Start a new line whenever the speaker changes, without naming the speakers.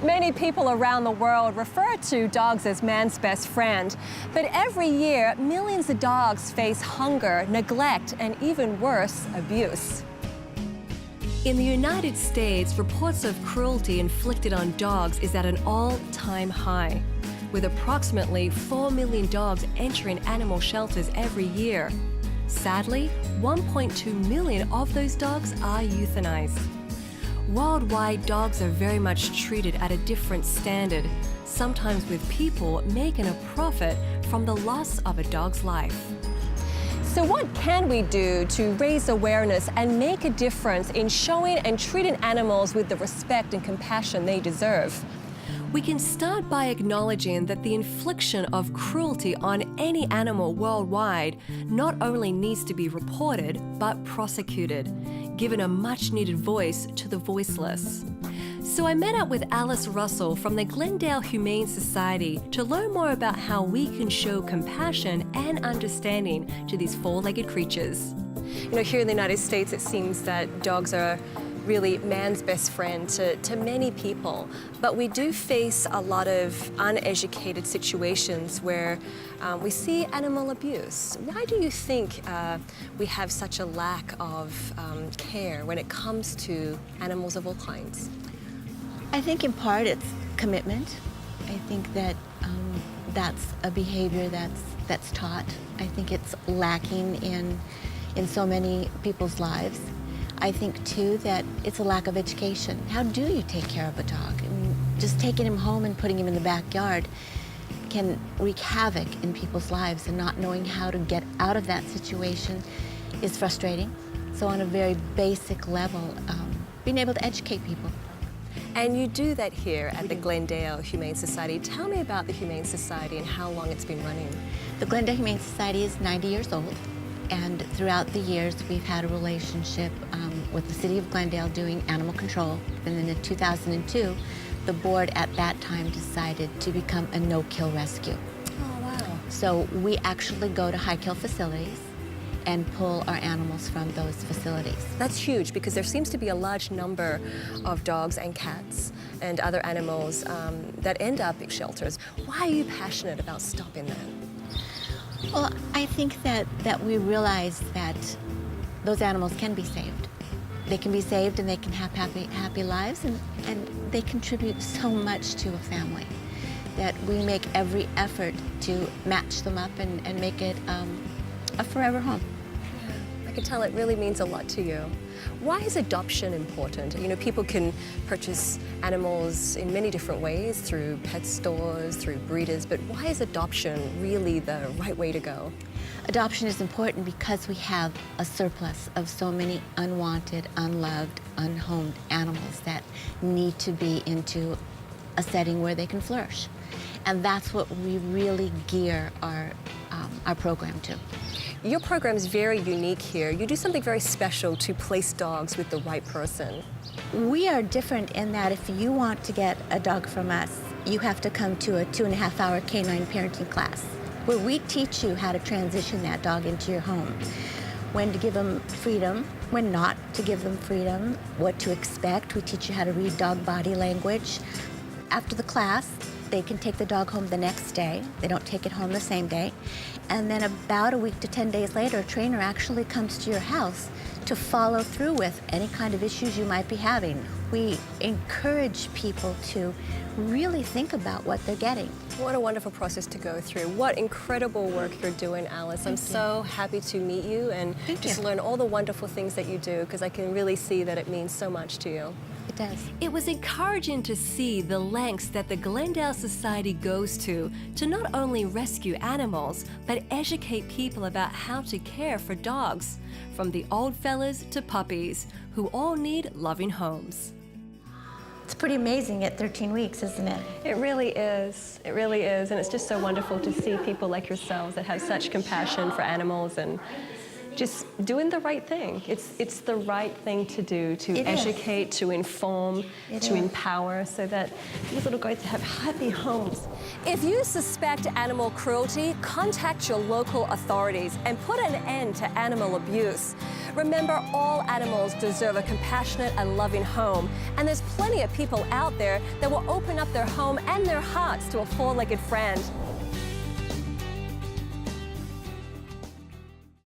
Many people around the world refer to dogs as man's best friend, but every year, millions of dogs face hunger, neglect, and even worse, abuse. In the United States, reports of cruelty inflicted on dogs is at an all-time high, with approximately 4 million dogs entering animal shelters every year. Sadly, 1.2 million of those dogs are euthanized. Worldwide, dogs are very much treated at a different standard, sometimes with people making a profit from the loss of a dog's life. So what can we do to raise awareness and make a difference in showing and treating animals with the respect and compassion they deserve? We can start by acknowledging that the infliction of cruelty on any animal worldwide not only needs to be reported, but prosecuted, given a much-needed voice to the voiceless. So I met up with Alice Russell from the Glendale Humane Society to learn more about how we can show compassion and understanding to these four-legged creatures. You know, here in the United States, it seems that dogs are really man's best friend to many people, but we do face a lot of uneducated situations where we see animal abuse. Why do you think we have such a lack of care when it comes to animals of all kinds?
I think in part it's commitment. I think that that's a behavior that's taught. I think it's lacking in so many people's lives. I think, too, that it's a lack of education. How do you take care of a dog? I mean, just taking him home and putting him in the backyard can wreak havoc in people's lives, and not knowing how to get out of that situation is frustrating. So on a very basic level, being able to educate people.
And you do that here at the Glendale Humane Society. Tell me about the Humane Society and how long it's been running.
The Glendale Humane Society is 90 years old. And throughout the years, we've had a relationship with the city of Glendale doing animal control. And then in 2002, the board at that time decided to become a no-kill rescue.
Oh, wow.
So we actually go to high-kill facilities and pull our animals from those facilities.
That's huge, because there seems to be a large number of dogs and cats and other animals that end up in shelters. Why are you passionate about stopping that?
Well, I think that we realize that those animals can be saved. They can be saved and they can have happy lives, and they contribute so much to a family that we make every effort to match them up and make it a forever home.
I can tell it really means a lot to you. Why is adoption important? You know, people can purchase animals in many different ways, through pet stores, through breeders, but why is adoption really the right way to go?
Adoption is important because we have a surplus of so many unwanted, unloved, unhomed animals that need to be into a setting where they can flourish. And that's what we really gear our program to.
Your program is very unique here. You do something very special to place dogs with the right person.
We are different in that if you want to get a dog from us, you have to come to a 2.5-hour canine parenting class where we teach you how to transition that dog into your home, when to give them freedom, when not to give them freedom, what to expect. We teach you how to read dog body language. After the class, they can take the dog home the next day. They don't take it home the same day. And then about a week to 10 days later, a trainer actually comes to your house to follow through with any kind of issues you might be having. We encourage people to really think about what they're getting.
What a wonderful process to go through. What incredible work you're doing, Alice. I'm so happy to meet you and just learn all the wonderful things that you do, because I can really see that it means so much to you.
It does.
It was encouraging to see the lengths that the Glendale Society goes to not only rescue animals, but educate people about how to care for dogs, from the old fellas to puppies, who all need loving homes.
It's pretty amazing at 13 weeks, isn't it?
It really is. It really is. And it's just so wonderful to see people like yourselves that have such compassion for animals and just doing the right thing. It's the right thing to do, to educate, to inform, to empower, so that these little guys have happy homes. If you suspect animal cruelty, contact your local authorities and put an end to animal abuse. Remember, all animals deserve a compassionate and loving home. And there's plenty of people out there that will open up their home and their hearts to a four-legged friend.